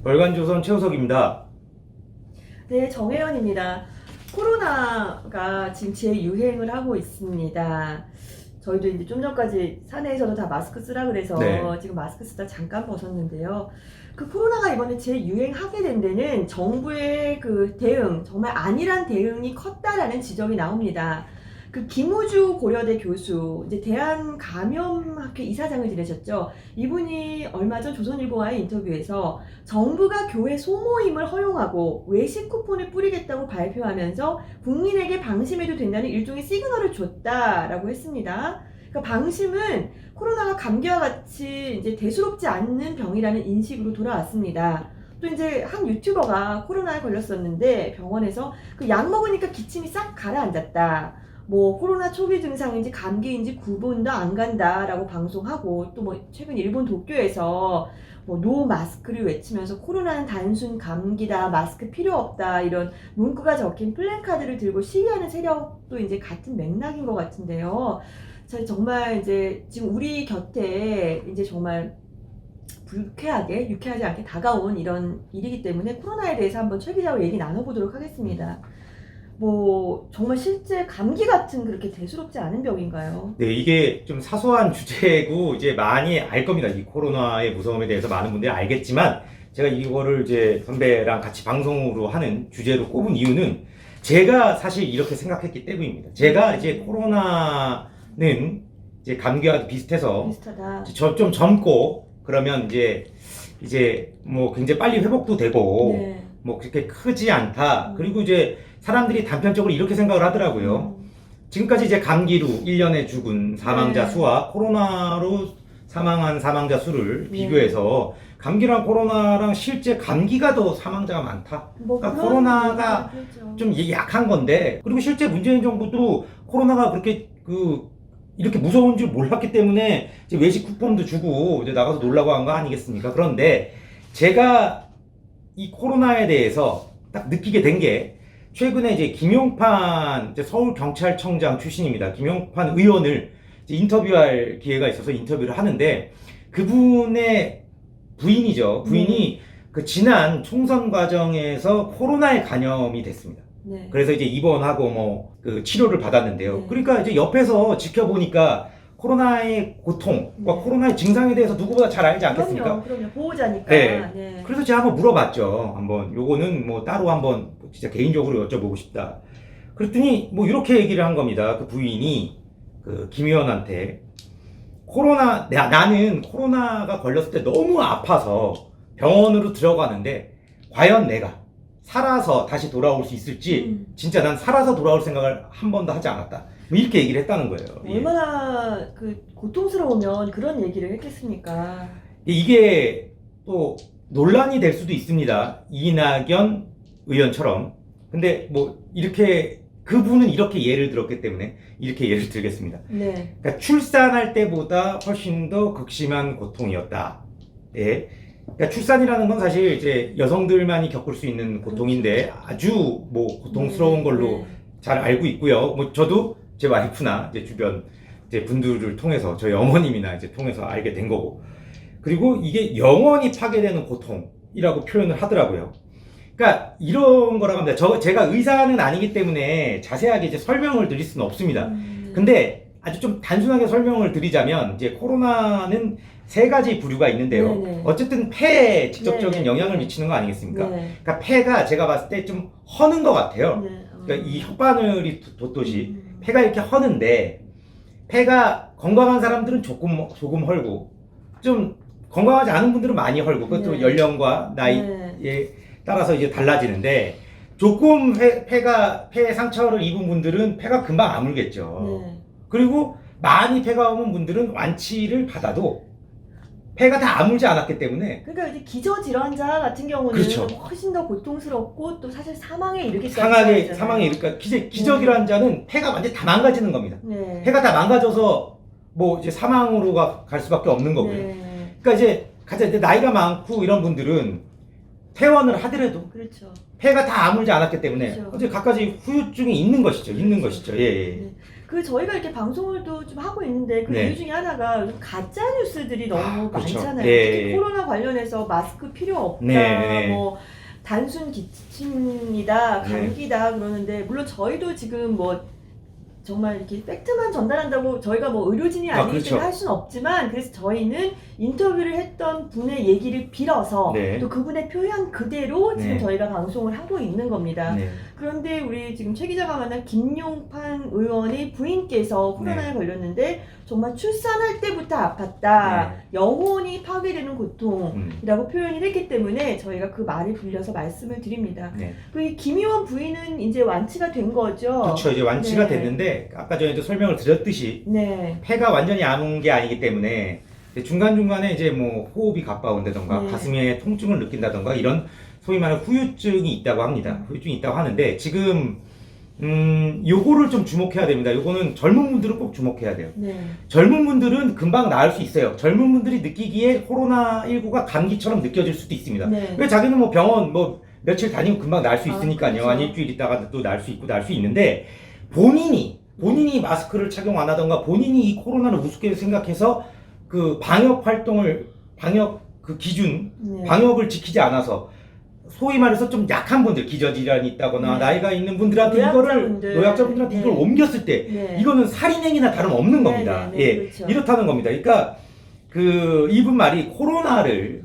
월간조선 최우석입니다. 네, 정혜연입니다. 코로나가 지금 재유행을 하고 있습니다. 저희도 이제 좀 전까지 사내에서도 다 마스크 쓰라 그래서 네. 지금 마스크 쓰다 잠깐 벗었는데요. 그 코로나가 이번에 재유행하게 된 데는 정부의 그 대응, 정말 안일한 대응이 컸다라는 지적이 나옵니다. 그 김우주 고려대 교수, 이제 대한감염학회 이사장을 지내셨죠. 이분이 얼마 전 조선일보와의 인터뷰에서 정부가 교회 소모임을 허용하고 외식 쿠폰을 뿌리겠다고 발표하면서 국민에게 방심해도 된다는 일종의 시그널을 줬다라고 했습니다. 그러니까 방심은 코로나가 감기와 같이 이제 대수롭지 않는 병이라는 인식으로 돌아왔습니다. 또 이제 한 유튜버가 코로나에 걸렸었는데 병원에서 그 약 먹으니까 기침이 싹 가라앉았다. 뭐 코로나 초기 증상인지 감기인지 구분도 안 간다라고 방송하고, 또 뭐 최근 일본 도쿄에서 뭐 노 마스크를 외치면서 코로나는 단순 감기다, 마스크 필요 없다, 이런 문구가 적힌 플랜카드를 들고 시위하는 세력도 이제 같은 맥락인 것 같은데요. 자, 정말 이제 지금 우리 곁에 이제 정말 불쾌하게, 유쾌하지 않게 다가온 이런 일이기 때문에 코로나에 대해서 한번 최 기자와 얘기 나눠보도록 하겠습니다. 뭐 정말 실제 감기 같은 그렇게 대수롭지 않은 병인가요? 네, 이게 좀 사소한 주제고 이제 많이 알 겁니다. 이 코로나의 무서움에 대해서 많은 분들이 알겠지만, 제가 이거를 이제 선배랑 같이 방송으로 하는 주제로 꼽은 이유는 제가 사실 이렇게 생각했기 때문입니다. 제가 이제 코로나는 이제 감기와 비슷해서 비슷하다. 좀 젊고 그러면 이제 뭐 굉장히 빨리 회복도 되고 네. 뭐 그렇게 크지 않다. 그리고 이제 사람들이 단편적으로 이렇게 생각을 하더라고요. 지금까지 이제 감기로 1년에 죽은 사망자 네. 수와 코로나로 사망한 사망자 수를 네. 비교해서 감기랑 코로나랑 실제 감기가 더 사망자가 많다. 뭐 그러니까 그런 코로나가 얘기겠죠. 좀 약한 건데, 그리고 실제 문재인 정부도 코로나가 그렇게 이렇게 무서운 줄 몰랐기 때문에 이제 외식 쿠폰도 주고 이제 나가서 놀라고 한 거 아니겠습니까? 그런데 제가 이 코로나에 대해서 딱 느끼게 된 게, 최근에 이제 김용판 이제 서울경찰청장 출신입니다. 김용판 의원을 이제 인터뷰할 기회가 있어서 인터뷰를 하는데, 그분의 부인이죠. 부인이 그 지난 총선 과정에서 코로나에 감염이 됐습니다. 네. 그래서 이제 입원하고 뭐 그 치료를 받았는데요. 네. 그러니까 이제 옆에서 지켜보니까 코로나의 고통과 네. 코로나의 증상에 대해서 누구보다 잘 알지 않겠습니까? 그럼요. 보호자니까. 네. 네. 그래서 제가 한번 물어봤죠. 한번 요거는 뭐 따로 한번 진짜 개인적으로 여쭤보고 싶다. 그랬더니 뭐 이렇게 얘기를 한 겁니다. 그 부인이 그 김 의원한테, 나는 코로나가 걸렸을 때 너무 아파서 병원으로 들어가는데 과연 내가 살아서 다시 돌아올 수 있을지 진짜 난 살아서 돌아올 생각을 한 번도 하지 않았다. 뭐 이렇게 얘기를 했다는 거예요. 예. 얼마나 그 고통스러우면 그런 얘기를 했겠습니까? 이게 또 논란이 될 수도 있습니다. 이낙연 의원처럼. 근데 뭐 이렇게 그분은 이렇게 예를 들었기 때문에 이렇게 예를 들겠습니다. 네. 그러니까 출산할 때보다 훨씬 더 극심한 고통이었다. 예. 그러니까 출산이라는 건 사실 이제 여성들만이 겪을 수 있는 고통인데 아주 뭐 고통스러운 걸로 잘 알고 있고요. 뭐 저도 제 와이프나 이제 주변 이제 분들을 통해서, 저희 어머님이나 이제 통해서 알게 된 거고, 그리고 이게 영원히 파괴되는 고통이라고 표현을 하더라고요. 그러니까 이런 거라고 합니다. 제가 의사는 아니기 때문에 자세하게 이제 설명을 드릴 수는 없습니다. 근데 아주 좀 단순하게 설명을 드리자면, 이제 코로나는 세 가지 부류가 있는데요. 네네. 어쨌든 폐에 직접적인 네네. 영향을 미치는 거 아니겠습니까? 네. 그러니까 폐가 제가 봤을 때 좀 허는 것 같아요. 네. 그러니까 이 혓바늘이 돋듯이 폐가 이렇게 허는데, 폐가 건강한 사람들은 조금 헐고, 좀 건강하지 않은 분들은 많이 헐고, 그것도 네. 연령과 나이에 따라서 이제 달라지는데, 조금 폐에 상처를 입은 분들은 폐가 금방 아물겠죠. 네. 그리고 많이 폐가 오는 분들은 완치를 받아도 폐가 다 아물지 않았기 때문에, 그러니까 이제 기저질환자 같은 경우는 그렇죠. 훨씬 더 고통스럽고 또 사실 사망에 이르기까지 사망에 이르니까 기저질환자는 폐가 완전히 다 망가지는 겁니다. 네. 폐가 다 망가져서 뭐 이제 사망으로 갈 수밖에 없는 거고요. 네. 그러니까 이제 가장 이제 나이가 많고 이런 분들은 퇴원을 하더라도 그렇죠. 폐가 다 아물지 않았기 때문에 그렇죠. 어제 갖가지 후유증이 있는 것이죠. 있는 것이죠. 예, 예. 네. 그 저희가 이렇게 방송을 또 좀 하고 있는데 그 네. 이유 중에 하나가 요즘 가짜 뉴스들이 너무 그렇죠. 많잖아요. 예, 특히 예. 코로나 관련해서 마스크 필요 없다, 네, 네. 뭐 단순 기침이다, 네. 감기다 그러는데 물론 저희도 지금 뭐 정말 이렇게 팩트만 전달한다고 저희가 뭐 의료진이 아니기 그렇죠. 때문에 할 수는 없지만 그래서 저희는 인터뷰를 했던 분의 얘기를 빌어서 네. 또 그분의 표현 그대로 지금 네. 저희가 방송을 하고 있는 겁니다. 네. 그런데 우리 지금 최 기자가 만난 김용판 의원의 부인께서 코로나에 걸렸는데 정말 출산할 때부터 아팠다. 네. 영혼이 파괴되는 고통이라고 표현을 했기 때문에 저희가 그 말을 빌려서 말씀을 드립니다. 네. 그 김 의원 부인은 이제 완치가 된 거죠? 그렇죠. 이제 완치가 네. 됐는데 아까 전에도 설명을 드렸듯이 네. 폐가 완전히 아문 게 아니기 때문에 중간중간에 이제 뭐 호흡이 가빠온다던가 네. 가슴에 통증을 느낀다던가 이런 소위 말하는 후유증이 있다고 합니다. 후유증이 있다고 하는데 지금 요거를 좀 주목해야 됩니다. 요거는 젊은 분들은 꼭 주목해야 돼요. 네. 젊은 분들은 금방 나을 수 있어요. 젊은 분들이 느끼기에 코로나19가 감기처럼 느껴질 수도 있습니다. 네. 왜 자기는 뭐 병원 뭐 며칠 다니면 금방 나을 수 있으니까요. 그렇죠. 한 일주일 있다가 또 나을 수 있고 나을 수 있는데 본인이 마스크를 착용 안 하던가 본인이 이 코로나를 우습게 생각해서 그 방역 그 기준 네. 방역을 지키지 않아서 소위 말해서 좀 약한 분들 기저질환이 있다거나 네. 나이가 있는 분들한테 노약자분들한테 네. 이걸 옮겼을 때 네. 이거는 살인행위나 다름없는 네, 겁니다. 네, 네, 예, 그렇죠. 이렇다는 겁니다. 그러니까 그 이분 말이 코로나의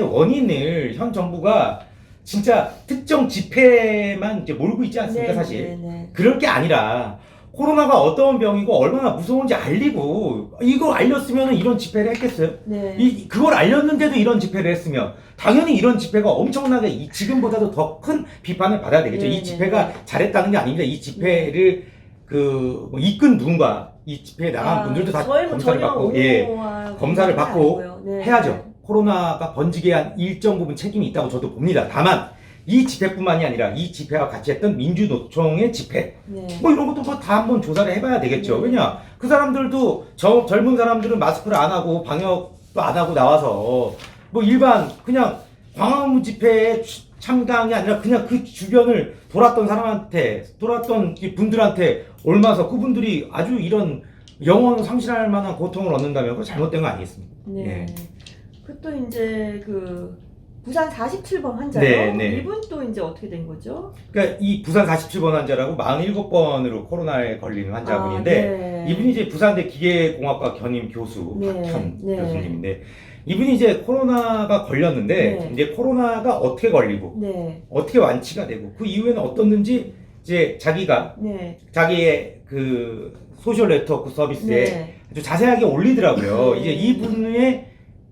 원인을 현 정부가 진짜 특정 집회만 이제 몰고 있지 않습니까, 네, 사실. 네, 네. 그럴 게 아니라 코로나가 어떤 병이고 얼마나 무서운지 알리고 이걸 알렸으면 이런 집회를 했겠어요? 네. 그걸 알렸는데도 이런 집회를 했으면 당연히 이런 집회가 엄청나게 지금보다도 더 큰 비판을 받아야 되겠죠. 네, 이 네, 집회가 네. 잘했다는 게 아닙니다. 이 집회를 뭐 이끈 누군가 이 집회에 나간 분들도 다 저희 뭐 검사를 전혀 받고 옹호하고 검사를 그런 건 받고 아니고요. 네. 해야죠. 코로나가 번지게 한 일정 부분 책임이 있다고 저도 봅니다. 다만 이 집회뿐만이 아니라 이 집회와 같이 했던 민주노총의 집회 네. 뭐 이런 것도 뭐 다 한번 조사를 해봐야 되겠죠. 네. 왜냐 그 사람들도 젊은 사람들은 마스크를 안 하고 방역도 안 하고 나와서 뭐 일반 그냥 광화문 집회에 참가한 게 아니라 그냥 그 주변을 돌았던 이 분들한테 옮아서 그분들이 아주 이런 영혼 상실할 만한 고통을 얻는다면 그거 잘못된 거 아니겠습니까? 네. 예. 그 또 이제 그 부산 47번 환자요. 네, 네. 이분 또 이제 어떻게 된 거죠? 그러니까 이 부산 47번 환자라고 47번으로 코로나에 걸린 환자분인데 네. 이분이 이제 부산대 기계공학과 견임 교수 네, 박현 네. 교수님인데 이분이 이제 코로나가 걸렸는데 네. 이제 코로나가 어떻게 걸리고 네. 어떻게 완치가 되고 그 이후에는 어떻는지 이제 네. 자기의 그 소셜 네트워크 서비스에 네. 아주 자세하게 올리더라고요. 네. 이제 이분의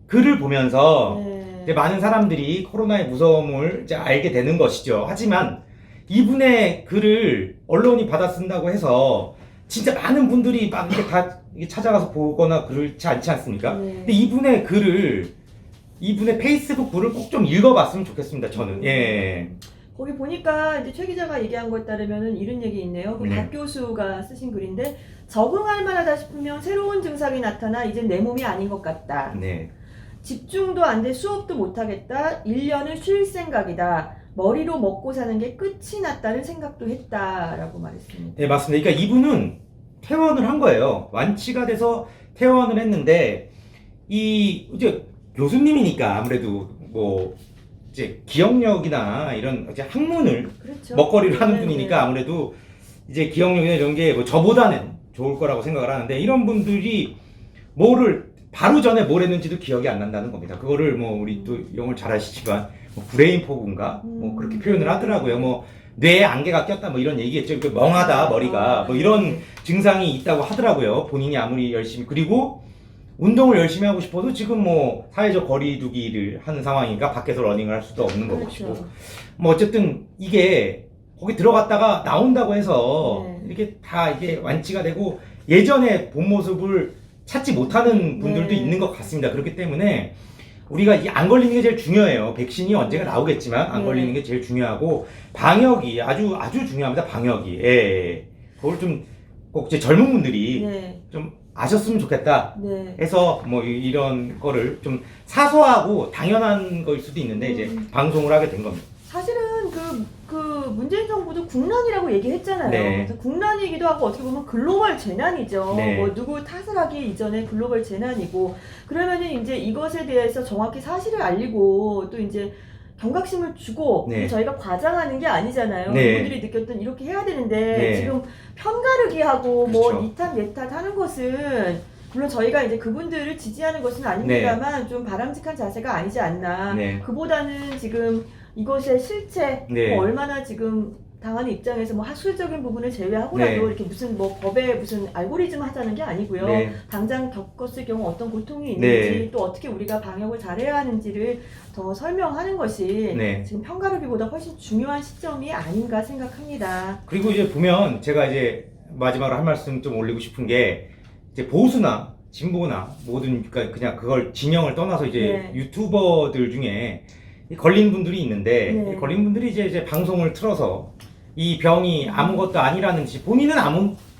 글을 보면서 네. 이제 많은 사람들이 코로나의 무서움을 이제 알게 되는 것이죠. 하지만 이분의 글을 언론이 받아 쓴다고 해서 진짜 많은 분들이 막 이렇게 다 찾아가서 보거나 그렇지 않지 않습니까? 네. 근데 이분의 페이스북 글을 꼭 좀 읽어봤으면 좋겠습니다. 저는 예. 거기 보니까 이제 최 기자가 얘기한 거에 따르면은 이런 얘기 있네요. 그 네. 박 교수가 쓰신 글인데 적응할 만하다 싶으면 새로운 증상이 나타나 이제 내 몸이 아닌 것 같다. 네. 집중도 안 돼 수업도 못 하겠다. 1년을 쉴 생각이다. 머리로 먹고 사는 게 끝이 났다는 생각도 했다라고 말했습니다. 네, 맞습니다. 그러니까 이분은 퇴원을 한 거예요. 완치가 돼서 퇴원을 했는데 이제 교수님이니까 아무래도 뭐 이제 기억력이나 이런 이제 학문을 그렇죠. 먹거리로 하는 네, 분이니까 네. 아무래도 이제 기억력이나 이런 게 뭐 저보다는 좋을 거라고 생각을 하는데 이런 분들이 바로 전에 뭘 했는지도 기억이 안 난다는 겁니다. 그거를 뭐 우리 또 영어를 잘 아시지만 뭐 브레인 포그인가 뭐 그렇게 표현을 하더라고요. 뭐 뇌에 안개가 꼈다 뭐 이런 얘기겠죠. 그 멍하다 머리가 뭐 이런 증상이 있다고 하더라고요. 본인이 아무리 열심히 그리고 운동을 열심히 하고 싶어도 지금 뭐 사회적 거리두기를 하는 상황이니까 밖에서 러닝을 할 수도 없는 거고 그렇죠. 뭐 어쨌든 이게 거기 들어갔다가 나온다고 해서 네. 이렇게 다 이게 완치가 되고 예전의 본 모습을 찾지 못하는 분들도 네. 있는 것 같습니다. 그렇기 때문에 우리가 이 안 걸리는 게 제일 중요해요. 백신이 언젠가 나오겠지만 안 네. 걸리는 게 제일 중요하고 방역이 아주 중요합니다. 방역이. 예. 그걸 좀 꼭 제 젊은 분들이 네. 좀 아셨으면 좋겠다. 네. 해서 뭐 이런 거를 좀 사소하고 당연한 거일 수도 있는데 이제 방송을 하게 된 겁니다. 사실은 그 문재인 정부도 국난이라고 얘기했잖아요. 네. 그래서 국난이기도 하고 어떻게 보면 글로벌 재난이죠. 네. 뭐 누구 탓을 하기 이전에 글로벌 재난이고 그러면은 이제 이것에 대해서 정확히 사실을 알리고 또 이제 경각심을 주고 네. 저희가 과장하는 게 아니잖아요. 네. 그분들이 느꼈던 이렇게 해야 되는데 네. 지금 편가르기 하고 뭐 그렇죠. 니탓 내탓 하는 것은 물론 저희가 이제 그분들을 지지하는 것은 아닙니다만 좀 바람직한 자세가 아니지 않나. 네. 그보다는 지금 이것의 실체 네. 뭐 얼마나 지금 당하는 입장에서 뭐 학술적인 부분을 제외하고라도 네. 이렇게 무슨 뭐 법에 무슨 알고리즘 하자는 게 아니고요. 네. 당장 겪었을 경우 어떤 고통이 있는지 네. 또 어떻게 우리가 방역을 잘해야 하는지를 더 설명하는 것이 네. 지금 편가르기보다 훨씬 중요한 시점이 아닌가 생각합니다. 그리고 이제 보면 제가 이제 마지막으로 한 말씀 좀 올리고 싶은 게 이제 보수나 진보나 모든 그러니까 그냥 그걸 진영을 떠나서 이제 네. 유튜버들 중에 이 걸린 분들이 있는데 네. 이 걸린 분들이 이제 방송을 틀어서 이 병이 아무것도 아니라는 듯이 본인은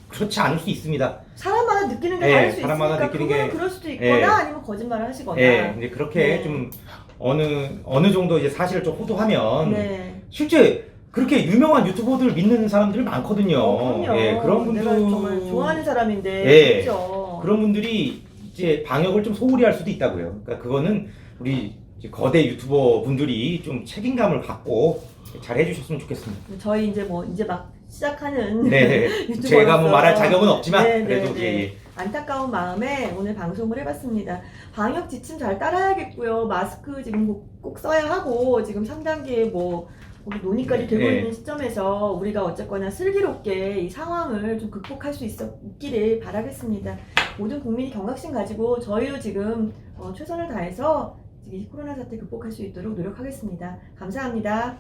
그렇지 않을 수 있습니다. 사람마다 느끼는 게 예, 다를 수 사람마다 있으니까 느끼는 그거는 게- 그럴 수도 있거나 예. 아니면 거짓말을 하시거나. 예, 이제 그렇게 네. 좀 어느 정도 이제 사실을 좀 호도하면 네. 실제 그렇게 유명한 유튜버들 믿는 사람들이 많거든요. 그럼요. 예, 그런 분들 내가 정말 좋아하는 사람인데 예. 그렇죠. 그런 분들이 이제 방역을 좀 소홀히 할 수도 있다고요. 그러니까 그거는 우리 이제 거대 유튜버 분들이 좀 책임감을 갖고 잘 해주셨으면 좋겠습니다. 저희 이제 뭐 이제 막 시작하는 네, 유튜버로서 제가 뭐 말할 자격은 없지만 네, 그래도 네, 예, 네. 예. 안타까운 마음에 오늘 방송을 해봤습니다. 방역 지침 잘 따라야겠고요. 마스크 지금 꼭 써야 하고 지금 3단계 뭐 우리 논의까지 되고 네. 있는 시점에서 우리가 어쨌거나 슬기롭게 이 상황을 좀 극복할 수 있기를 바라겠습니다. 모든 국민이 경각심 가지고 저희도 지금 최선을 다해서 이 코로나 사태 극복할 수 있도록 노력하겠습니다. 감사합니다.